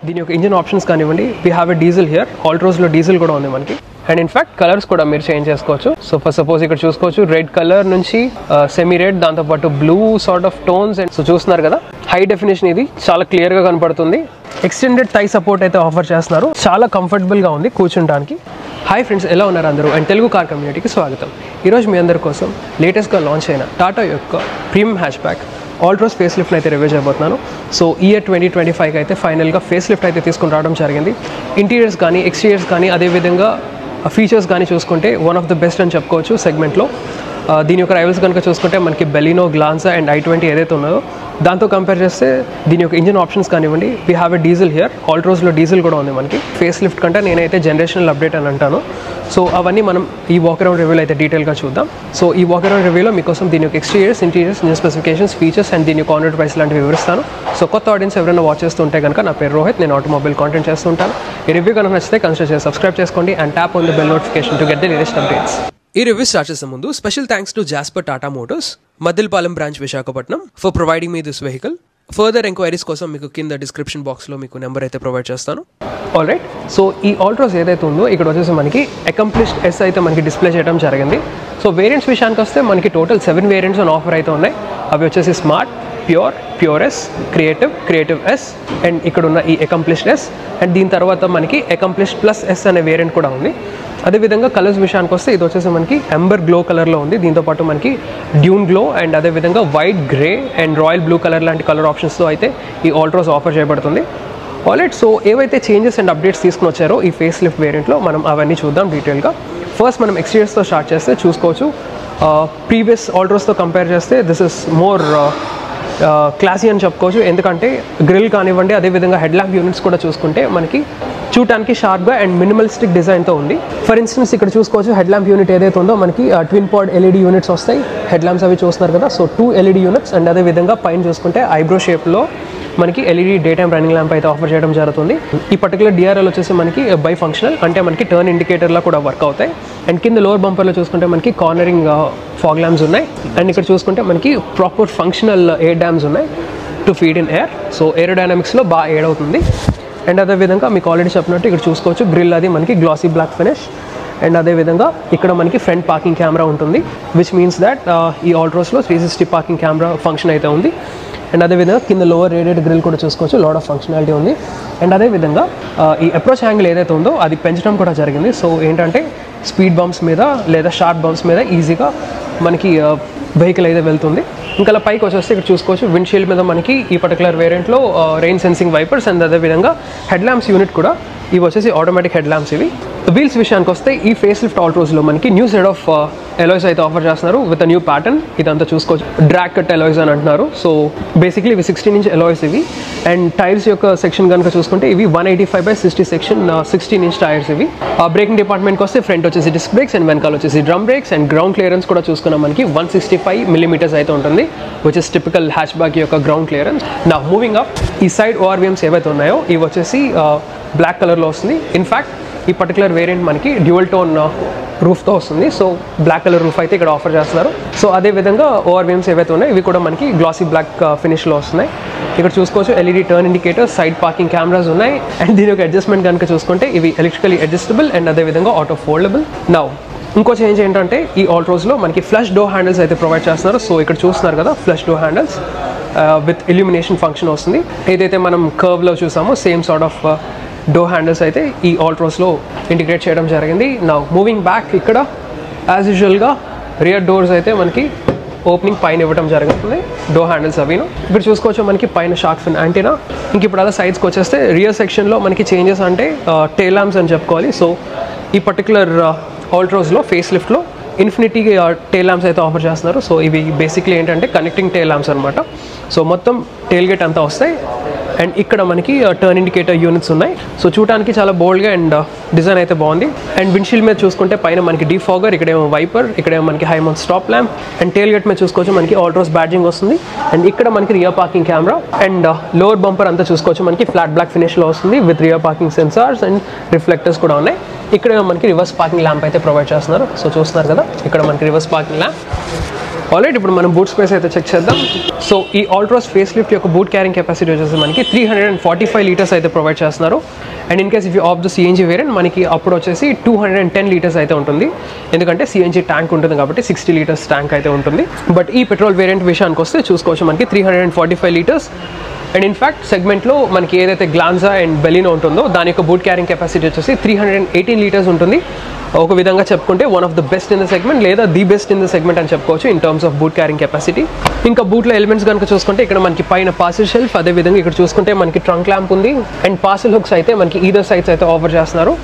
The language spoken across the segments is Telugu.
దీని యొక్క ఇంజిన్ ఆప్షన్స్ కానివ్వండి, we have a diesel here, ఆల్ట్రోస్లో డీజిల్ కూడా ఉంది మనకి. అండ్ ఇన్ఫాక్ట్ కలర్స్ కూడా మీరు చేంజ్ చేసుకోవచ్చు. సో ఫర్ సపోజ్ ఇక్కడ చూసుకోవచ్చు రెడ్ కలర్ నుంచి సెమీ రెడ్, దాంతోపాటు blue sort of tones. And so చూస్తున్నారు కదా హై డెఫినేషన్, ఇది చాలా క్లియర్గా కనపడుతుంది. ఎక్స్టెండెడ్ థై సపోర్ట్ అయితే ఆఫర్ చేస్తున్నారు, చాలా కంఫర్టబుల్గా ఉంది కూర్చుంటానికి. హాయ్ ఫ్రెండ్స్, ఎలా ఉన్నారు అందరూ? అండ్ తెలుగు కార్ కమ్యూనిటీకి స్వాగతం. ఈరోజు మీ అందరి కోసం లేటెస్ట్గా లాంచ్ అయిన టాటా యొక్క premium hatch back Altroz face lift అయితే రివ్యూ చేయబోతున్నాను. సో ఇయర్ 2025 అయితే ఫైనల్గా ఫేస్ లిఫ్ట్ అయితే తీసుకుని రావడం జరిగింది. ఇంటీరియర్స్ కానీ ఎక్స్టీరియర్స్ కానీ అదేవిధంగా ఫీచర్స్ కానీ చూసుకుంటే వన్ ఆఫ్ ద బెస్ట్ అని చెప్పుకోవచ్చు సెగ్మెంట్లో. దీని యొక్క రైవల్స్ కనుక చూసుకుంటే మనకి బెలినో, గ్లాన్సా అండ్ i20 ఏదైతే ఉన్నదో దాంతో కంపేర్ చేస్తే దీని యొక్క ఇంజిన్ ఆప్షన్స్ కానివ్వండి, we have a diesel here, ఆల్ట్రోస్లో డీజిల్ కూడా ఉంది మనకి. ఫేస్ లిఫ్ట్ కంటే నేనైతే జనరేషనల్ అప్డేట్ అని అంటాను. సో అవన్నీ మనం ఈ వాక్ అరౌండ్ రివ్యూలో అయితే డీటెయిల్గా చూద్దాం. సో ఈ వాక్ అరౌండ్ రివ్యూలో మీకోసం దీని యొక్క exteriors, interiors, engine specifications, features and దీని యొక్క ఆన్ రోడ్ ప్రైస్ లాంటివి వివరిస్తాను. సో కొత్త ఆడియన్స్ ఎవరైనా వాచ్ చేస్తుంటే కనుక, నా పేరు రోహిత్, నేను ఆటోమొబైల్ కాంటెంట్ చేస్తుంటాను. ఈ రివ్యూ కనుక నచ్చితే కన్సిడర్ చేసి సబ్స్క్రైబ్ చేసుకోండి and tap on the bell notification to get the latest updates. ఈ రివ్యూ స్టార్ట్ చేసే ముందు special thanks to Jasper Tata Motors, Maddilapalem branch, Visakhapatnam, for providing me this vehicle. Further enquiries కోసం మీకు కింద డిస్క్రిప్షన్ బాక్స్లో మీకు నెంబర్ అయితే ప్రొవైడ్ చేస్తాను. ఆల్ రైట్, సో ఈ ఆల్ట్రోస్ ఏదైతే ఉందో ఇక్కడ వచ్చేసి మనకి అకంప్లిష్డ్ ఎస్ అయితే మనకి డిస్ప్లే చేయడం జరిగింది. సో వేరియంట్స్ విషయానికి వస్తే మనకి టోటల్ 7 వేరియంట్స్ ఆన్ ఆఫర్ అయితే ఉన్నాయి. అవి వచ్చేసి smart, pure, pure S, creative, creative S and ఇక్కడ ఉన్న ఈ అకంప్లిష్డ్ ఎస్. అండ్ దీని తర్వాత మనకి అకంప్లిష్డ్ ప్లస్ ఎస్ అనే వేరియంట్ కూడా ఉంది. అదేవిధంగా కలర్స్ విషయానికి వస్తే ఇది వచ్చేసి మనకి ఎంబర్ గ్లో కలర్లో ఉంది. దీంతోపాటు మనకి డ్యూన్ గ్లో అండ్ అదేవిధంగా white, grey and royal blue colour లాంటి కలర్ ఆప్షన్స్తో అయితే ఈ ఆల్ట్రోస్ ఆఫర్ చేయబడుతుంది. ఆల్రైట్, సో ఏవైతే చేంజెస్ అండ్ అప్డేట్స్ తీసుకుని వచ్చారో ఈ ఫేస్ లిఫ్ట్ వేరియంట్లో మనం అవన్నీ చూద్దాం డీటెయిల్గా. ఫస్ట్ మనం ఎక్స్టీరియర్స్తో స్టార్ట్ చేస్తే చూసుకోవచ్చు, ప్రీవియస్ ఆల్ట్రోస్తో కంపేర్ చేస్తే దిస్ ఇస్ మోర్ క్లాసీ అని చెప్పుకోవచ్చు. ఎందుకంటే గ్రిల్ కానివ్వండి, అదేవిధంగా హెడ్ ల్యాంప్ యూనిట్స్ కూడా చూసుకుంటే మనకి చూడటానికి షార్ప్గా అండ్ మినిమలిస్టిక్ డిజైన్తో ఉంది. ఫర్ ఇన్స్టెన్స్ ఇక్కడ చూసుకోవచ్చు హెడ్ ల్యాంప్ యూనిట్ ఏదైతే ఉందో మనకి ట్విన్ పాడ్ ఎల్ఈడి యూనిట్స్ వస్తాయి. హెడ్ ల్యాంప్స్ అవి చూస్తున్నారు కదా, సో 2 ఎల్ఈడి యూనిట్స్. అండ్ అదేవిధంగా పైన చూసుకుంటే ఐబ్రో షేప్లో మనకి LED day time running lamp అయితే ఆఫర్ చేయడం జరుగుతుంది. ఈ పర్టికులర్ డిఆర్ఎల్ వచ్చేసి మనకి బై ఫంక్షనల్, అంటే మనకి టర్న్ ఇండికేటర్లా కూడా వర్క్ అవుతాయి. అండ్ కింద లోవర్ బంపర్లో చూసుకుంటే మనకి కార్నరింగ్ ఫాగ్ ల్యాంప్స్ ఉన్నాయి. అండ్ ఇక్కడ చూసుకుంటే మనకి ప్రాపర్ ఫంక్షనల్ ఎయిర్ డ్యామ్స్ ఉన్నాయి to feed in air. So ఏరోడైనమిక్స్లో బాగా ఎయిడ్ అవుతుంది. అండ్ అదేవిధంగా మీకు ఆల్రెడీ చెప్పినట్టు ఇక్కడ చూసుకోవచ్చు గ్రిల్ అది మనకి గ్లాసీ బ్లాక్ ఫినిష్. అండ్ అదేవిధంగా ఇక్కడ మనకి ఫ్రంట్ పార్కింగ్ కెమెరా ఉంటుంది, విచ్ మీన్స్ దట్ ఈ ఆల్ట్రోస్లో 360 పార్కింగ్ కెమెరా ఫంక్షన్ అయితే ఉంది. అండ్ అదేవిధంగా కింద లోవర్ రేడియేట్ గ్రిల్ కూడా చూసుకోవచ్చు, లాట్ ఆఫ్ ఫంక్షనాలిటీ ఉంది. అండ్ అదేవిధంగా ఈ అప్రోచ్ యాంగిల్ ఏదైతే ఉందో అది పెంచడం కూడా జరిగింది. సో ఏంటంటే స్పీడ్ బంప్స్ మీద లేదా షార్ప్ బంప్స్ మీద ఈజీగా మనకి వెహికల్ అయితే వెళ్తుంది. ఇంకా పైకి వచ్చేస్తే ఇక్కడ చూసుకోవచ్చు విండ్షీల్డ్ మీద మనకి ఈ పర్టికులర్ వేరియంట్లో రెయిన్ సెన్సింగ్ వైపర్స్ అండ్ అదేవిధంగా హెడ్ ల్యాంప్స్ యూనిట్ కూడా ఇవి వచ్చేసి ఆటోమేటిక్ హెడ్ ల్యాంప్స్. ఇవి వీల్స్ విషయానికి వస్తే ఈ ఫేస్ లిఫ్ట్ ఆల్ట్రోస్లో మనకి న్యూ సెట్ ఆఫ్ ఎలాయ్స్ అయితే ఆఫర్ చేస్తున్నారు విత్ న్యూ ప్యాటర్న్. ఇదంతా చూసుకోవచ్చు డ్రాగ్ కట్ ఎలాయ్స్ అని అంటున్నారు. సో బేసిక్లీ ఇవి 16-inch ఎలాయ్స్ ఇవి. అండ్ టైర్స్ యొక్క సెక్షన్ కనుక చూసుకుంటే ఇవి 185/60 సెక్షన్ 16-inch టైర్స్ ఇవి. బ్రేకింగ్ డిపార్ట్మెంట్కి వస్తే ఫ్రంట్ వచ్చేసి డిస్క్ బ్రేక్స్ అండ్ వెనకాల వచ్చేసి drum brakes. And ground clearance కూడా చూసుకున్నాం మనకి 165 mm అయితే ఉంటుంది, which is typical hatchback యొక్క గ్రౌండ్ క్లియరెన్స్. నా మూవింగ్ అప్, ఈ సైడ్ ఓఆర్వీఎమ్స్ ఏవైతే ఉన్నాయో ఇవి వచ్చేసి బ్లాక్ కలర్లో వస్తుంది. ఇన్ఫ్యాక్ట్ ఈ పర్టికులర్ వేరియంట్ మనకి డ్యూయల్ టోన్ రూఫ్తో వస్తుంది. సో బ్లాక్ కలర్ రూఫ్ అయితే ఇక్కడ ఆఫర్ చేస్తున్నారు. సో అదేవిధంగా ఓఆర్వీఎమ్స్ ఏవైతే ఉన్నాయో ఇవి కూడా మనకి గ్లాసీ బ్లాక్ ఫినిష్లో వస్తున్నాయి. ఇక్కడ చూసుకోవచ్చు LED turn indicator, side parking cameras ఉన్నాయి. అండ్ దీని యొక్క అడ్జస్ట్మెంట్ కనుక చూసుకుంటే ఇవి ఎలక్ట్రికలీ అడ్జస్టబుల్ అండ్ అదేవిధంగా ఆటో ఫోల్డబుల్. నౌ ఇంకో చేంజ్ ఏంటంటే ఈ ఆల్ట్రోస్లో మనకి ఫ్లష్ డోర్ హ్యాండిల్స్ అయితే ప్రొవైడ్ చేస్తున్నారు. సో ఇక్కడ చూస్తున్నారు కదా flush door handles with illumination function వస్తుంది. ఏదైతే మనం కర్వ్లో చూసామో same sort of door handles అయితే ఈ ఆల్ట్రోస్లో ఇంటిగ్రేట్ చేయడం జరిగింది. నౌ మూవింగ్ బ్యాక్, ఇక్కడ యాజ్ యూజువల్గా రియర్ డోర్స్ అయితే మనకి ఓపెనింగ్ పైన ఇవ్వడం జరుగుతుంది, డోర్ హ్యాండిల్స్ అవిను. ఇక్కడ చూసుకోవచ్చు మనకి పైన షార్క్ ఫిన్ యాంటీనా. ఇంక ఇప్పుడు అలా సైడ్స్కి వచ్చేస్తే రియర్ సెక్షన్లో మనకి చేంజెస్ అంటే టెయిల్ ల్యాంప్స్ అని చెప్పుకోవాలి. సో ఈ పర్టికులర్ ఆల్ట్రోస్లో ఫేస్ లిఫ్ట్లో ఇన్ఫినిటీ టెయిల్ ల్యాంప్స్ అయితే ఆఫర్ చేస్తున్నారు. సో ఇవి బేసిక్లీ ఏంటంటే కనెక్టింగ్ టెయిల్ ల్యాంప్స్ అనమాట. సో మొత్తం టెయిల్ గేట్ అంతా వస్తాయి. అండ్ ఇక్కడ మనకి టర్న్ ఇండికేటర్ యూనిట్స్ ఉన్నాయి. సో చూడడానికి చాలా బోల్డ్గా అండ్ డిజైన్ అయితే బాగుంది. అండ్ విండ్షీల్డ్ మీద చూసుకుంటే పైన మనకి డీఫాగర్, ఇక్కడేమో వైపర్, ఇక్కడేమో మనకి high mount stop lamp. And tail gate మీద చూసుకోవచ్చు మనకి ఆల్ట్రోస్ బ్యాడ్జింగ్ వస్తుంది. అండ్ ఇక్కడ మనకి rear parking camera and lower bumper అంతా చూసుకోవచ్చు మనకి ఫ్లాట్ బ్లాక్ ఫినిష్లో వస్తుంది with rear parking sensors and reflectors కూడా ఉన్నాయి. ఇక్కడ మనకి రివర్స్ పార్కింగ్ ల్యాంప్ అయితే ప్రొవైడ్ చేస్తున్నారు. సో చూస్తున్నారు కదా ఇక్కడ మనకి రివర్స్ పార్కింగ్ ల్యాంప్. ఆల్రైట్, ఇప్పుడు మనం బూట్ స్పేస్ అయితే చెక్ చేద్దాం. సో ఈ ఆల్ట్రోస్ ఫేస్ లిఫ్ట్ యొక్క బూట్ క్యారింగ్ కెపాసిటీ వచ్చేసి మనకి 345 లీటర్స్ అయితే ప్రొవైడ్ చేస్తున్నారు. And in case if you of the CNG variant మనకి అప్పుడు వచ్చేసి 210 లీటర్స్ అయితే ఉంటుంది. ఎందుకంటే సిఎన్జీ ట్యాంక్ ఉంటుంది కాబట్టి 60 లీటర్స్ ట్యాంక్ అయితే ఉంటుంది. బట్ ఈ పెట్రోల్ వేరియంట్ విషయానికి వస్తే చూసుకోవచ్చు మనకి 345 లీటర్స్. అండ్ ఇన్ఫ్యాక్ట్ సెగ్మెంట్లో మనకి ఏదైతే గ్లాన్జా అండ్ బెలినో ఉంటుందో దాని యొక్క బూట్ క్యారింగ్ కెపాసిటీ వచ్చేసి 318 లీటర్స్ ఉంటుంది. ఒక విధంగా చెప్పుకుంటే one of the best in the segment లేదా the best in the segment అని చెప్పుకోవచ్చు in terms of boot carrying capacity. ఇంకా బూట్లో ఎలిమెంట్స్ కనుక చూసుకుంటే ఇక్కడ మనకి పైన పార్సల్ షెల్ఫ్, అదేవిధంగా ఇక్కడ చూసుకుంటే మనకి ట్రంక్ ల్యాంప్ ఉంది. అండ్ పార్సల్ హుక్స్ అయితే మనకి ఈదర్ సైడ్స్ అయితే ఆఫర్ చేస్తున్నారు.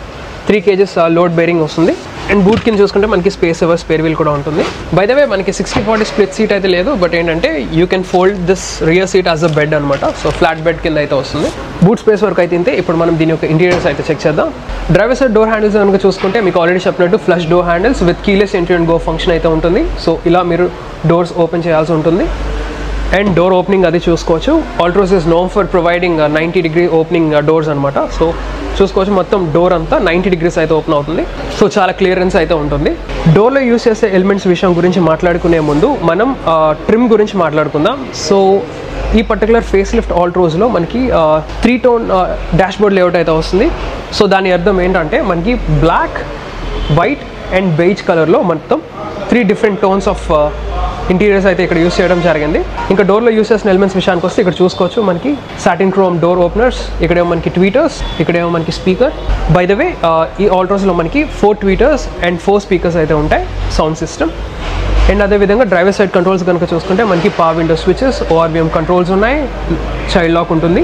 3 kgs లోడ్ బేరింగ్ వస్తుంది. అండ్ బూట్ కింద చూసుకుంటే మనకి స్పేస్ ఎవర్ స్పేర్ వీల్ కూడా ఉంటుంది. బై ద వే మనకి 60-40 స్ప్లిట్ సీట్ అయితే లేదు, బట్ ఏంటంటే you can fold this rear seat as a bed అనమాట. సో ఫ్లాట్ బెడ్ కింద అయితే వస్తుంది. బూట్ స్పేస్ వరకు అయితే ఇంతే. ఇప్పుడు మనం దీని యొక్క ఇంటీరియర్స్ అయితే చెక్ చేద్దాం. డ్రైవర్ సైడ్ డోర్ హ్యాండిల్స్ కనుక చూసుకుంటే మీకు ఆల్రెడీ చెప్పినట్టు flush door handles with keyless entry and go function అయితే ఉంటుంది. సో ఇలా మీరు డోర్స్ ఓపెన్ చేయాల్సి ఉంటుంది. అండ్ డోర్ ఓపెనింగ్ అది చూసుకోవచ్చు. Altroz is known for providing 90 degree opening doors అనమాట. సో చూసుకోవచ్చు మొత్తం డోర్ అంతా 90 degrees అయితే ఓపెన్ అవుతుంది. సో చాలా క్లియరెన్స్ అయితే ఉంటుంది. డోర్లో యూస్ చేసే ఎలిమెంట్స్ విషయం గురించి మాట్లాడుకునే ముందు మనం ట్రిమ్ గురించి మాట్లాడుకుందాం. సో ఈ పర్టికులర్ ఫేస్ లిఫ్ట్ ఆల్ట్రోస్లో మనకి 3-tone డాష్బోర్డ్ లేఅవుట్ అయితే వస్తుంది. సో దాని అర్థం ఏంటంటే మనకి బ్లాక్, వైట్ అండ్ బెయిజ్ కలర్లో మొత్తం 3 different టోన్స్ ఆఫ్ ఇంటీరియర్స్ అయితే ఇక్కడ యూస్ చేయడం జరిగింది. ఇంకా డోర్లో యూస్ చేసిన ఎలిమెంట్స్ విషయానికి వస్తే ఇక్కడ చూసుకోవచ్చు మనకి సాటిన్ క్రోమ్ డోర్ ఓపెనర్స్, ఇక్కడేమో మనకి ట్వీటర్స్, ఇక్కడేమో మనకి స్పీకర్. బై ద వే ఈ ఆల్ట్రోస్లో మనకి 4 ట్వీటర్స్ అండ్ 4 స్పీకర్స్ అయితే ఉంటాయి, సౌండ్ సిస్టమ్. అండ్ అదేవిధంగా డ్రైవర్ సైడ్ కంట్రోల్స్ కనుక చూసుకుంటే మనకి power window switches, ORVM controls ఉన్నాయి, చైల్డ్ లాక్ ఉంటుంది.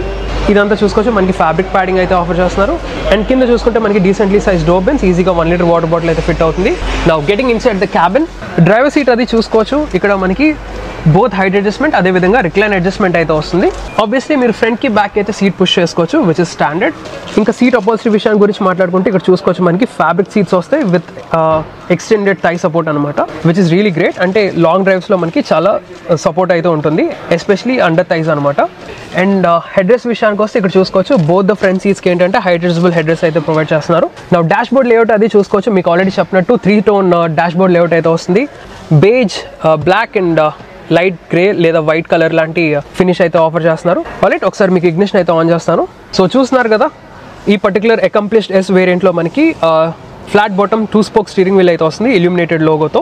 ఇదంతా చూసుకోవచ్చు మనకి ఫ్యాబ్రిక్ ప్యాడింగ్ అయితే ఆఫర్ చేస్తున్నారు. అండ్ కింద చూసుకుంటే మనకి డీసెంట్లీ సైజ్ డోర్ బెన్స్, ఈజీగా 1 liter వాటర్ బాటిల్ అయితే ఫిట్ అవుతుంది. Now getting inside the cabin, driver seat అది చూసుకోవచ్చు. ఇక్కడ మనకి బోత్ హైట్ అడ్జస్ట్మెంట్ అదేవిధంగా రిక్లైన్ అడ్జస్ట్మెంట్ అయితే వస్తుంది. ఆబ్వియస్లీ మీరు ఫ్రంట్కి బ్యాక్ అయితే సీట్ పుష్ చేసుకోవచ్చు, విచ్ ఇస్ స్టాండర్డ్. ఇంకా సీట్ అపోజిటరీ విషయం గురించి మాట్లాడుకుంటే ఇక్కడ చూసుకోవచ్చు మనకి ఫ్యాబ్రిక్ సీట్స్ వస్తాయి విత్ ఎక్స్టెండెడ్ థై సపోర్ట్ అనమాట, విచ్ ఇస్ రియలీ గ్రేట్. అంటే లాంగ్ డ్రైవ్స్లో మనకి చాలా సపోర్ట్ అయితే ఉంటుంది, ఎస్పెషలీ అండర్ థైస్ అనమాట. అండ్ హెడ్ రెస్ట్ విషయానికి వస్తే ఇక్కడ చూసుకోవచ్చు బోత్ ద ఫ్రంట్ సీట్స్కి ఏంటంటే హైట్ అడ్జస్టబుల్ హెడ్ రెస్ట్ అయితే ప్రొవైడ్ చేస్తున్నారు. నా డాష్ బోర్డ్ లేఅవుట్ అది చూసుకోవచ్చు. మీకు ఆల్రెడీ చెప్పినట్టు 3-tone డాష్ బోర్డ్ లేఅవుట్ అయితే వస్తుంది. Beige, black and light grey లేదా వైట్ కలర్ లాంటి ఫినిష్ అయితే ఆఫర్ చేస్తున్నారు. ఆల్రైట్, ఒకసారి మీకు ఇగ్నిషన్ అయితే ఆన్ చేస్తాను. సో చూస్తున్నారు కదా, ఈ పర్టికులర్ అకంప్లిష్డ్ ఎస్ వేరియంట్లో మనకి flat bottom 2-spoke steering wheel అయితే వస్తుంది ఇల్యూమినేటెడ్ లోగోతో.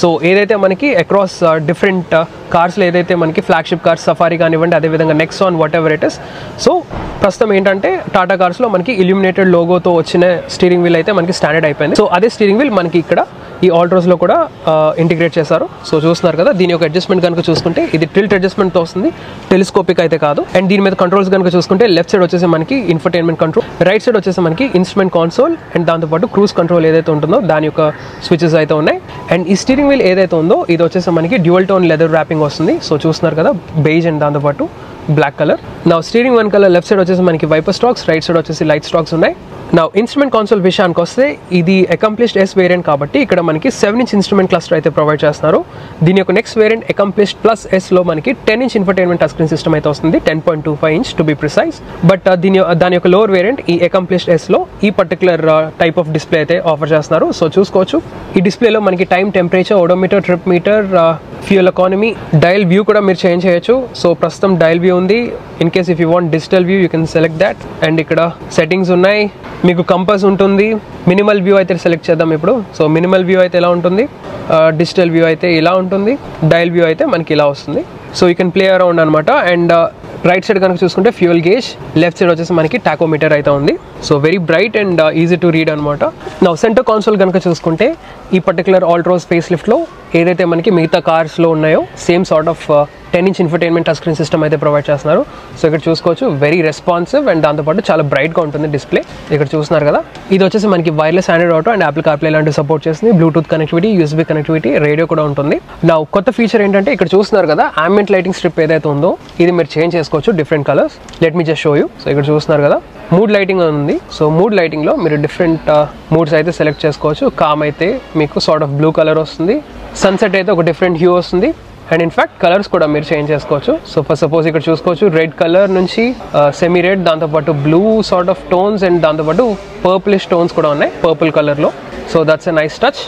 సో ఏదైతే మనకి అక్రాస్ డిఫరెంట్ కార్స్లో ఏదైతే మనకి ఫ్లాగ్షిప్ కార్స్ సఫారీ కానివ్వండి, అదేవిధంగా Nexon what ever it is. So ప్రస్తుతం ఏంటంటే టాటా కార్స్లో మనకి ఇల్యూమినేటెడ్ లోగోతో వచ్చిన స్టీరింగ్ వీల్ అయితే మనకి స్టాండర్డ్ అయిపోయింది. సో అదే స్టీరింగ్ వీల్ మనకి ఇక్కడ ఈ ఆల్ట్రోస్లో కూడా ఇంటిగ్రేట్ చేశారు. సో చూస్తున్నారు కదా, దీని యొక్క అడ్జస్ట్మెంట్ కనుక చూసుకుంటే ఇది టిల్ట్ అడ్జస్ట్మెంట్తో వస్తుంది, టెలిస్కోపిక్ అయితే కాదు. అండ్ దీని మీద కంట్రోల్స్ కనుక చూసుకుంటే లెఫ్ట్ సైడ్ వచ్చేసి మనకి ఇన్ఫర్టైన్మెంట్ కంట్రోల్, రైట్ సైడ్ వచ్చేసి మనకి ఇన్స్ట్రుమెంట్ కాన్సోల్ అండ్ దాంతోపాటు క్రూజ్ కంట్రోల్ ఏదైతే ఉంటుందో దాని యొక్క స్విచెస్ అయితే ఉన్నాయి. అండ్ ఈ స్టీరింగ్ వీల్ ఏదైతే ఉందో ఇది వచ్చేసి మనకి డ్యూయల్ టోన్ లెదర్ ర్యాపింగ్ వస్తుంది. సో చూస్తున్నారు కదా, బేజ్ అండ్ దాంతోపాటు బ్లాక్ కలర్. నా steering one colour left side వచ్చేసి మనకి వైపర్ స్టాక్స్, రైట్ సైడ్ వచ్చేసి లైట్ స్టాక్స్ ఉన్నాయి. నా ఇన్స్ట్రుమెంట్ కాన్సోల్ విషయానికి వస్తే ఇది అకంప్లిష్డ్ ఎస్ వేరియంట్ కాబట్టి ఇక్కడ మనకి 7-inch ఇన్స్ట్రుమెంట్ క్లస్టర్ అయితే ప్రొవైడ్ చేస్తున్నారు. దీని యొక్క నెక్స్ట్ వేరియంట్ అకంప్లిష్డ్ ప్లస్ ఎస్లో మనకి 10-inch infotainment touch screen system అయితే వస్తుంది, 10.25 inch to be precise. But దాని యొక్క లోవర్ వేరియంట్ ఈ అకంప్లిష్డ్ ఎస్లో ఈ పర్టికులర్ టైప్ ఆఫ్ డిస్ప్లే అయితే ఆఫర్ చేస్తున్నారు. సో చూసుకోవచ్చు ఈ డిస్ప్లేలో మనకి time, temperature, odometer, trip meter, fuel economy, dial view కూడా మీరు చేంజ్ చేయొచ్చు. సో ప్రస్తుతం డయల్ వ్యూ ఉంది. In case if you want digital view you can select that. And ఇక్కడ సెట్టింగ్స్ ఉన్నాయి, మీకు కంపాస్ ఉంటుంది. మినిమల్ వ్యూ అయితే సెలెక్ట్ చేద్దాం ఇప్పుడు. సో మినిమల్ వ్యూ అయితే ఎలా ఉంటుంది, డిజిటల్ వ్యూ అయితే ఇలా ఉంటుంది, డయల్ వ్యూ అయితే మనకి ఇలా వస్తుంది. So you can play around అనమాట. అండ్ రైట్ సైడ్ కనుక చూసుకుంటే ఫ్యూయల్ గేజ్, లెఫ్ట్ సైడ్ వచ్చేసి మనకి టాకోమీటర్ అయితే ఉంది. So very bright and easy to read అనమాట. నా సెంటర్ కాన్సోల్ కనుక చూసుకుంటే ఈ పర్టికులర్ ఆల్ట్రోస్ ఫేస్ లిఫ్ట్లో ఏదైతే మనకి మిగతా కార్స్లో ఉన్నాయో same sort of 10-inch infotainment touch screen system అయితే ప్రొవైడ్ చేస్తున్నారు. సో ఇక్కడ చూసుకోవచ్చు వెరీ రెస్పాన్సివ్ అండ్ దాంతోపాటు చాలా బ్రైట్గా ఉంటుంది డిస్ప్లే. ఇక్కడ చూస్తున్నారు కదా, ఇది వచ్చేసి మనకి wireless Android auto and Apple CarPlay లాంటివి సపోర్ట్ చేస్తుంది. Bluetooth connectivity, USB connectivity, radio కూడా ఉంటుంది. నా కొత్త ఫీచర్ ఏంటంటే ఇక్కడ చూస్తున్నారు కదా, ambient లైటింగ్ స్ట్రిప్ ఏదైతే ఉందో ఇది మీరు చేంజ్ చేసుకోవచ్చు different colours. Let me just show you. So ఇక్కడ చూస్తున్నారు కదా, మూడ్ లైటింగ్ ఉంది. సో మూడ్ లైటింగ్లో మీరు డిఫరెంట్ మూడ్స్ అయితే సెలెక్ట్ చేసుకోవచ్చు. కామ్ అయితే మీకు సార్ట్ ఆఫ్ బ్లూ కలర్ వస్తుంది, సన్సెట్ అయితే ఒక డిఫరెంట్ హ్యూ వస్తుంది. అండ్ ఇన్ఫ్యాక్ట్ కలర్స్ కూడా మీరు చేంజ్ చేసుకోవచ్చు. సో ఫర్ సపోజ్ ఇక్కడ చూసుకోవచ్చు రెడ్ కలర్ నుంచి సెమీ రెడ్, దాంతోపాటు blue sort of tones and దాంతోపాటు పర్పులిష్ టోన్స్ కూడా ఉన్నాయి పర్పుల్ కలర్లో. So that's a nice touch.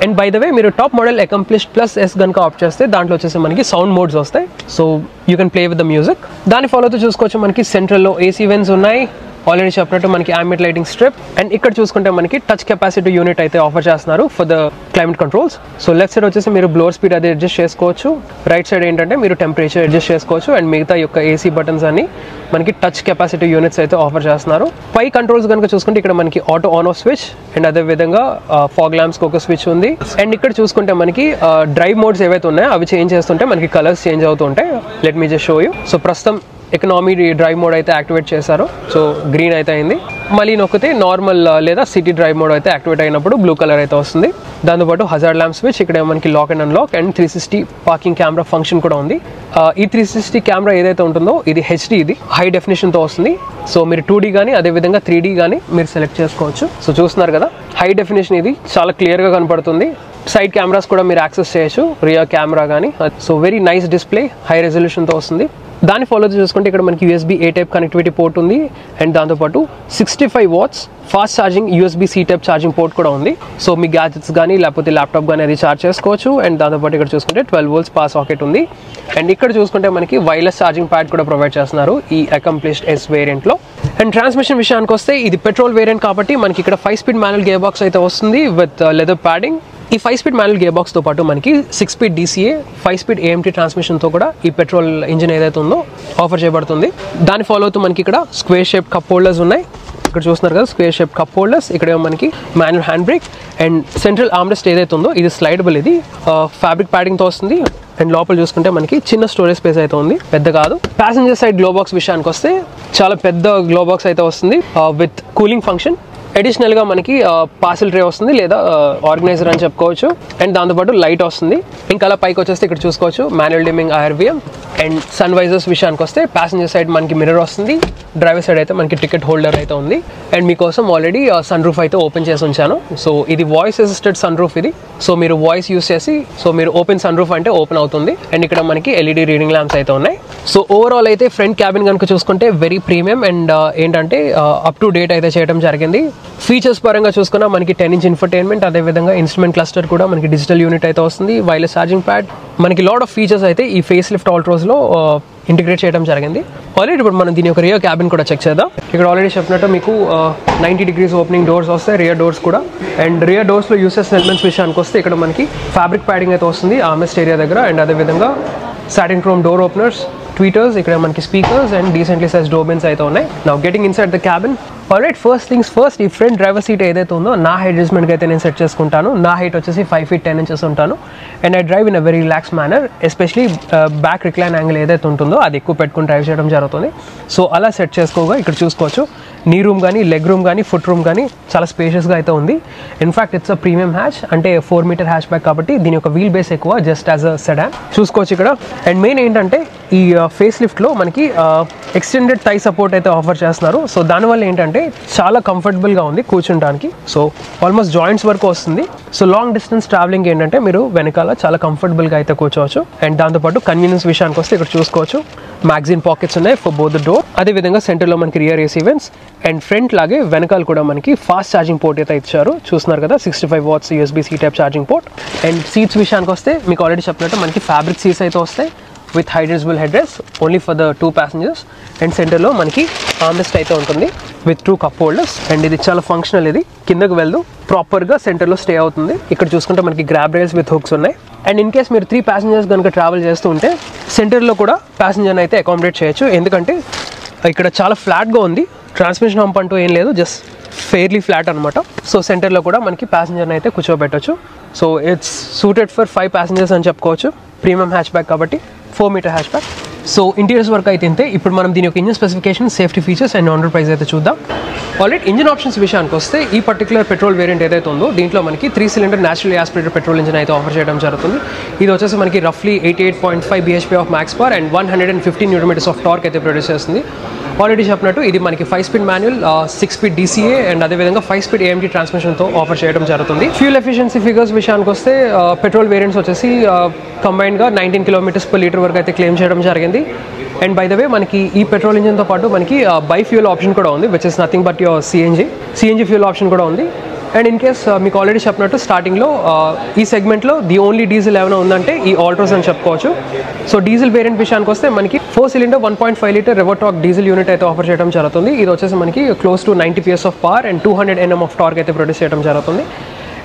And by the way మీరు top model accomplished plus S కనుక ఆప్ట్ చేస్తే దాంట్లో వచ్చేసి మనకి సౌండ్ మోడ్స్ వస్తాయి. So you can play with the music. దాని ఫాలోతో చూసుకోవచ్చు మనకి సెంట్రల్లో ఏసీ వెన్స్ ఉన్నాయి. ఆల్రెడీ చెప్పినట్టు మనకి ambient లైటింగ్ స్ట్రిప్. అండ్ ఇక్కడ చూసుకుంటే మనకి టచ్ కెపాసిటీ యూనిట్ అయితే ఆఫర్ చేస్తున్నారు for the climate controls. So left side వచ్చేసి మీరు బ్లోర్ స్పీడ్ అది అడ్జస్ట్ చేసుకోవచ్చు. రైట్ సైడ్ ఏంటంటే మీరు టెంపరేచర్ అడ్జస్ట్ చేసుకోవచ్చు. అండ్ మిగతా యొక్క ఏసీ బటన్స్ అన్ని మనకి టచ్ కెపాసిటీ యూనిట్స్ అయితే ఆఫర్ చేస్తున్నారు. పై కంట్రోల్స్ కనుక చూసుకుంటే ఇక్కడ మనకి auto on off switch and అదే విధంగా ఫాగ్ ల్యాంప్స్కి ఒక స్విచ్ ఉంది. అండ్ ఇక్కడ చూసుకుంటే మనకి డ్రైవ్ మోడ్స్ ఏవైతే ఉన్నాయో అవి చేంజ్ చేస్తుంటే మనకి కలర్స్ చేంజ్ అవుతూ ఉంటాయి. Let me just show you. So ప్రస్తుతం ఎకనామీ డ్రైవ్ మోడ్ అయితే యాక్టివేట్ చేశారు. సో గ్రీన్ అయితే అయింది. మళ్ళీ నొక్కితే నార్మల్ లేదా సిటీ డ్రైవ్ మోడ్ అయితే యాక్టివేట్ అయినప్పుడు బ్లూ కలర్ అయితే వస్తుంది. దాంతోపాటు హజార్డ్ ల్యాంప్ స్విచ్, ఇక్కడ మనకి lock and unlock and 360 parking camera function కూడా ఉంది. ఈ 360 కెమెరా ఏదైతే ఉంటుందో ఇది హెచ్డి, ఇది హై డెఫినేషన్తో వస్తుంది. సో మీరు 2D కానీ అదేవిధంగా 3D కానీ మీరు సెలెక్ట్ చేసుకోవచ్చు. సో చూస్తున్నారు కదా హై డెఫినేషన్, ఇది చాలా క్లియర్గా కనపడుతుంది. సైడ్ కెమెరాస్ కూడా మీరు యాక్సెస్ చేయొచ్చు, రియర్ కెమెరా కానీ. So very nice display, high రెజల్యూషన్తో వస్తుంది. దాన్ని ఫాలో చూసుకుంటే ఇక్కడ మనకి USB-A టైప్ కనెక్టివిటీ పోర్ట్ ఉంది. అండ్ దాంతోపాటు 65 watts fast charging USB-C type charging port కూడా ఉంది. సో మీ గ్యాజెట్స్ కానీ లేకపోతే ల్యాప్టాప్ కానీ అది ఛార్జ్ చేసుకోవచ్చు. అండ్ దాంతోపాటు ఇక్కడ చూసుకుంటే 12 volts పవర్ సాకెట్ ఉంది. అండ్ ఇక్కడ చూసుకుంటే మనకి వైర్లెస్ ఛార్జింగ్ ప్యాడ్ కూడా ప్రొవైడ్ చేస్తున్నారు ఈ అకంప్లిష్డ్ ఎస్ వేరియంట్లో. అండ్ ట్రాన్స్మిషన్ విషయానికి వస్తే ఇది పెట్రోల్ వేరియంట్ కాబట్టి మనకి ఇక్కడ 5-speed మాన్యువల్ గేర్ బాక్స్ అయితే వస్తుంది విత్ లెదర్ ప్యాడింగ్. ఈ 5-speed మాన్యువల్ గేర్ బాక్స్తో పాటు మనకి 6-speed DCA 5-speed AMT ట్రాన్స్మిషన్తో కూడా ఈ పెట్రోల్ ఇంజిన్ ఏదైతే ఉందో ఆఫర్ చేయబడుతుంది. దాని ఫాలో అవుతూ మనకి ఇక్కడ స్క్వేర్ షేప్ కప్ హోల్డర్స్ ఉన్నాయి. ఇక్కడ చూస్తున్నారు కదా స్క్వేర్ షేప్ కప్ హోల్డర్స్. ఇక్కడ మనకి manual hand brake and central armrest ఏదైతే ఉందో ఇది స్లైడబుల్, ఇది ఫ్యాబ్రిక్ ప్యాడింగ్తో వస్తుంది. అండ్ లోపల చూసుకుంటే మనకి చిన్న స్టోరేజ్ స్పేస్ అయితే ఉంది, పెద్ద కాదు. ప్యాసింజర్ సైడ్ గ్లో బాక్స్ విషయానికి వస్తే చాలా పెద్ద గ్లో బాక్స్ అయితే వస్తుంది విత్ కూలింగ్ ఫంక్షన్. అడిషనల్గా మనకి పార్సల్ ట్రే వస్తుంది లేదా ఆర్గనైజర్ అని చెప్పుకోవచ్చు. అండ్ దాంతోపాటు లైట్ వస్తుంది. ఇంకా అలా పైకి వచ్చేస్తే ఇక్కడ చూసుకోవచ్చు manual dimming IRVM. And sun visors విషయానికి వస్తే ప్యాసింజర్ సైడ్ మనకి మిర్రర్ వస్తుంది, డ్రైవర్ సైడ్ అయితే మనకి టికెట్ హోల్డర్ అయితే ఉంది. అండ్ మీకోసం ఆల్రెడీ సన్ రూఫ్ అయితే ఓపెన్ చేసి ఉంచాను. సో ఇది వాయిస్ అసిస్టెడ్ సన్ రూఫ్ ఇది. సో మీరు వాయిస్ యూస్ చేసి సో మీరు ఓపెన్ సన్ రూఫ్ అంటే ఓపెన్ అవుతుంది. అండ్ ఇక్కడ మనకి LED రీడింగ్ ల్యాంప్స్ అయితే ఉన్నాయి. సో ఓవరాల్ అయితే ఫ్రంట్ క్యాబిన్ కనుక చూసుకుంటే వెరీ ప్రీమియం అండ్ ఏంటంటే అప్ టు డేట్ అయితే చేయడం జరిగింది. ఫీచర్స్ పరంగా చూసుకున్నా మనకి 10-inch ఇన్ఫర్టైన్మెంట్, అదేవిధంగా ఇన్స్ట్రుమెంట్ క్లస్టర్ కూడా మనకి డిజిటల్ యూనిట్ అయితే వస్తుంది, వైర్లెస్ ఛార్జింగ్ ప్యాడ్, మనకి లాట్ ఆఫ్ ఫీచర్స్ అయితే ఈ ఫేస్ లిఫ్ట్ ఆల్ట్రోస్లో ఇంటిగ్రేట్ చేయడం జరిగింది. ఆల్రెడీ ఇప్పుడు మనం దీని యొక్క రియర్ క్యాబిన్ కూడా చెక్ చేద్దాం. ఇక్కడ ఆల్రెడీ చెప్పినట్టు మీకు 90 degrees ఓపెనింగ్ డోర్స్ వస్తాయి, రియర్ డోర్స్ కూడా. అండ్ రియర్ డోర్స్లో యూసెస్ ఎలిమెంట్స్ విషయానికి వస్తే ఇక్కడ మనకి ఫ్యాబ్రిక్ ప్యాడింగ్ అయితే వస్తుంది ఆర్మ్రెస్ట్ ఏరియా దగ్గర. అండ్ అదేవిధంగా satin chrome door openers, tweeters, ఇక్కడ మనకి speakers and decently size door bins అయితే ఉన్నాయి. Now getting inside the cabin. Alright, first things first, ఈ ఫ్రంట్ డ్రైవర్ సీట్ ఏదైతే ఉందో నా హైట్ అడ్జస్ట్మెంట్కి అయితే నేను సెట్ చేసుకుంటాను. నా హైట్ వచ్చేసి 5 feet 10 inches ఉంటాను. And I drive in a very relax manner. Especially back recline angle ఏదైతే ఉంటుందో అది ఎక్కువ పెట్టుకుని డ్రైవ్ చేయడం జరుగుతుంది. సో అలా సెట్ చేసుకోగా ఇక్కడ చూసుకోవచ్చు నీ రూమ్ కానీ, లెగ్ రూమ్ కానీ, ఫుట్ రూమ్ కానీ చాలా స్పేషియస్గా అయితే ఉంది. In fact it's a premium hatch, అంటే 4-meter హ్యాచ్ బ్యాక్ కాబట్టి దీని యొక్క వీల్ బేస్ ఎక్కువ జస్ట్ యాజ్ అ సెడాన్ చూసుకోవచ్చు ఇక్కడ. అండ్ మెయిన్ ఏంటంటే ఈ ఫేస్ లిఫ్ట్లో మనకి ఎక్స్టెండెడ్ థై సపోర్ట్ అయితే ఆఫర్ చేస్తున్నారు. సో దానివల్ల ఏంటంటే చాలా కంఫర్టబుల్గా ఉంది కూర్చుంటానికి. సో ఆల్మోస్ట్ జాయింట్స్ వరకు వస్తుంది. సో లాంగ్ డిస్టెన్స్ ట్రావెలింగ్ ఏంటంటే మీరు వెనకాల చాలా కంఫర్టబుల్గా అయితే కూర్చోవచ్చు. అండ్ దాంతోపాటు కన్వీనియన్స్ విషయానికి వస్తే ఇక్కడ చూసుకోవచ్చు మ్యాగజైన్ పాకెట్స్ ఉన్నాయి ఫర్ బోత్ ద డోర్. అదేవిధంగా సెంటర్లో మనకి rear AC vents and front లాగే వెనకాల కూడా మనకి ఫాస్ట్ ఛార్జింగ్ పోర్ట్ అయితే ఇచ్చారు. చూస్తున్నారు కదా 65 watts USB-C type charging port. And seats విషయానికి వస్తే మీకు ఆల్రెడీ చెప్పినట్టు మనకి ఫ్యాబ్రిక్ సీట్స్ అయితే వస్తాయి with high adjustable head rest only for the 2 passengers. And సెంటర్లో మనకి ఆర్మ్రెస్ట్ అయితే ఉంటుంది విత్ 2 cup holders. అండ్ ఇది చాలా ఫంక్షనల్, ఇది కిందకు వెళ్దు ప్రాపర్గా సెంటర్లో స్టే అవుతుంది. ఇక్కడ చూసుకుంటే మనకి గ్రాబ్ రైల్స్ విత్ హుక్స్ ఉన్నాయి. అండ్ ఇన్ కేస్ మీరు 3 passengers కనుక ట్రావెల్ చేస్తూ ఉంటే సెంటర్లో కూడా ప్యాసింజర్ని అయితే అకామిడేట్ చేయొచ్చు. ఎందుకంటే ఇక్కడ చాలా ఫ్లాట్గా ఉంది, ట్రాన్స్మిషన్ హంప్ అంటూ ఏం లేదు, జస్ట్ ఫెయిర్లీ ఫ్లాట్ అనమాట. సో సెంటర్లో కూడా మనకి ప్యాసింజర్ని అయితే కూర్చోబెట్టచ్చు. So it's suited for 5 passengers అని చెప్పుకోవచ్చు. ప్రీమియం హ్యాచ్ బ్యాక్ కాబట్టి 4-meter hatchback. So interiors work అయితే ఇంతే. ఇప్పుడు మనం దీని యొక్క engine specification, safety features and on road price అయితే చూద్దాం. ఆల్రెడీ ఇంజిన్ ఆప్షన్స్ విషయానికి వస్తే ఈ పర్టికులర్ పెట్రోల్ వేరియంట్ ఏదైతే ఉందో దీంట్లో మనకి 3-cylinder natural aspirated petrol engine అయితే ఆఫర్ చేయడం జరుగుతుంది. ఇది వచ్చేసి మనకి రఫ్లీ 88.5 bhp of maths power and 115 Nm of torque అయితే ప్రొడ్యూస్ చేస్తుంది. ఆల్రెడీ చెప్పినట్టు ఇది మనకి 5-speed manual, 6-speed DCA and అదేవిధంగా 5-speed AMT ట్రాన్స్మిషన్తో ఆఫర్ చేయడం జరుగుతుంది. ఫ్యూల్ ఎఫిషియన్సీ ఫిగర్స్ విషయానికి వస్తే పెట్రోల్ వేరియంట్స్ వచ్చేసి కంబైన్డ్గా 19 km/L వరకు అయితే క్లెయిమ్ చేయడం జరిగింది. అండ్ బై ద వే మనకి ఈ పెట్రోల్ ఇంజిన్తో పాటు మనకి బై ఫ్యూల్ ఆప్షన్ కూడా ఉంది, which is nothing but your CNG fuel option కూడా ఉంది. అండ్ ఇన్ కేస్ మీకు ఆల్రెడీ చెప్పినట్టు స్టార్టింగ్లో ఈ సెగ్మెంట్లో ది ఓన్లీ డీజిల్ ఏమైనా ఉందంటే ఈ ఆల్ట్రోస్ అని చెప్పుకోవచ్చు. సో డీజిల్ వేరియంట్ విషయానికి వస్తే మనకి 4 సిలిండర్ 1.5 లీటర్ రెవోటాక్ డీజిల్ యూనిట్ అయితే ఆఫర్ చేయడం జరుగుతుంది. ఇది వచ్చేసి మనకి close to 90 PS of power and 200 Nm of torque అయితే ప్రొడ్యూస్ చేయడం జరుగుతుంది.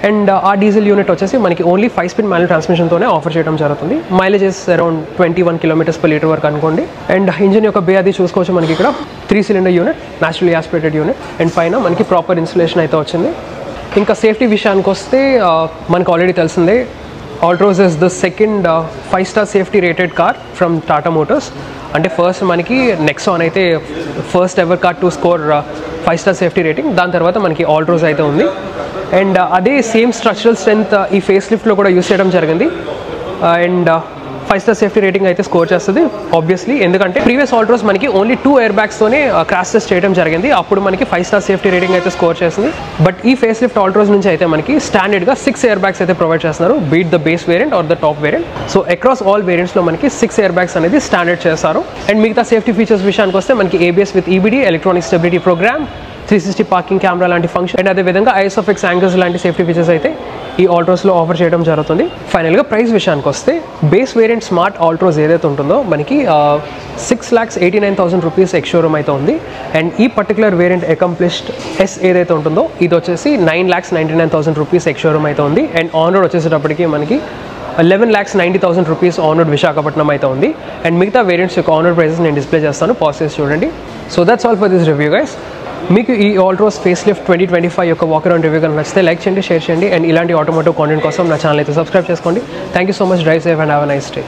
అండ్ ఆ డీజిల్ యూనిట్ వచ్చేసి మనకి ఓన్లీ 5-స్పీడ్ మాన్యువల్ ట్రాన్స్మిషన్తోనే ఆఫర్ చేయడం జరుగుతుంది. మైలేజ్ అరౌండ్ 21 km/లీటర్ వరకు అనుకోండి. అండ్ ఇంజిన్ యొక్క బే అది చూసుకోవచ్చు. మనకి ఇక్కడ 3 cylinder unit, naturally aspirated unit, and పైన మనకి ప్రాపర్ ఇన్సులేషన్ అయితే వచ్చింది. ఇంకా సేఫ్టీ విషయానికి వస్తే మనకు ఆల్రెడీ తెలిసిందే, Altroz is the second five star safety rated car from Tata Motors. అంటే ఫస్ట్ మనకి నెక్సాన్ అయితే first ever car to score five star safety rating. దాని తర్వాత మనకి ఆల్ట్రోస్ అయితే ఉంది. అండ్ అదే సేమ్ స్ట్రక్చరల్ స్ట్రెంత్ ఈ ఫేస్ లిఫ్ట్లో కూడా యూస్ చేయడం జరిగింది. అండ్ 5-స్టార్ సేఫ్టీ రేటింగ్ అయితే స్కోర్ చేస్తుంది ఆబ్వియస్లీ, ఎందుకంటే ప్రీవియస్ ఆల్ట్రోస్ మనకి ఓన్లీ 2 ఎయిర్ బ్యాగ్స్తోనే క్రాష్ టెస్ట్ చేయడం జరిగింది. అప్పుడు మనకి 5-స్టార్ సేఫ్టీ రేటింగ్ అయితే స్కోర్ చేస్తుంది. బట్ ఈ ఫేస్ లిఫ్ట్ ఆల్ట్రోస్ నుంచి అయితే మనకి స్టాండర్డ్గా 6 ఎయిర్ బ్యాగ్స్ అయితే ప్రొవైడ్ చేస్తున్నారు, be it the base variant or the top variant. So across all వేరియంట్స్లో మనకి 6 ఎయిర్ బ్యాగ్స్ అనేది స్టాండర్డ్ చేస్తారు. అండ్ మిగతా సేఫ్టీ ఫీచర్స్ విషయానికి వస్తే మనకి ABS విత్ EBD, electronic stability program, 360 parking camera లాంటి ఫంక్షన్, అండ్ అదేవిధంగా ISOFIX యాంగిల్స్ లాంటి సేఫ్టీ ఫీచర్స్ అయితే ఈ ఆల్ట్రోస్లో ఆఫర్ చేయడం జరుగుతుంది. ఫైనల్గా ప్రైస్ విషయానికి వస్తే బేస్ వేరియంట్ స్మార్ట్ ఆల్ట్రోస్ ఏదైతే ఉంటుందో మనకి 6,89,000 రూపీస్ ఎక్స్ షోరూమ్ అయితే ఉంది. అండ్ ఈ పర్టికులర్ వేరియంట్ అకంప్లిష్డ్ S ఏదైతే ఉంటుందో ఇది వచ్చేసి 9,99,000 రూపీస్ ఎక్స్ షోరూమ్ అయితే ఉంది. అండ్ ఆన్ రోడ్ వచ్చేసేటప్పటికి మనకి 11,90,000 రూపీస్ ఆన్ రోడ్ విశాఖపట్నం అయితే ఉంది. అండ్ మిగతా వేరియంట్స్ యొక్క ఆన్ రోడ్ ప్రైసెస్ నేను డిస్ప్లే చేస్తాను, పాజ్ చేసి చూడండి. So that's all for this review guys. మీకు ఈ ఆల్ట్రోస్ ఫేస్ లిఫ్ట్ 2025 యొక్క వాక్ అరౌండ్ రివ్యూ కనుక నచ్చితే లైక్ చేయండి, షేర్ చేయండి. అండ్ ఇలాంటి ఆటోమోటివ్ కాంటెంట్ కోసం నా ఛానల్ అయితే సబ్స్క్రైబ్ చేసుకోండి. Thank you so much. Drive safe and have a nice day.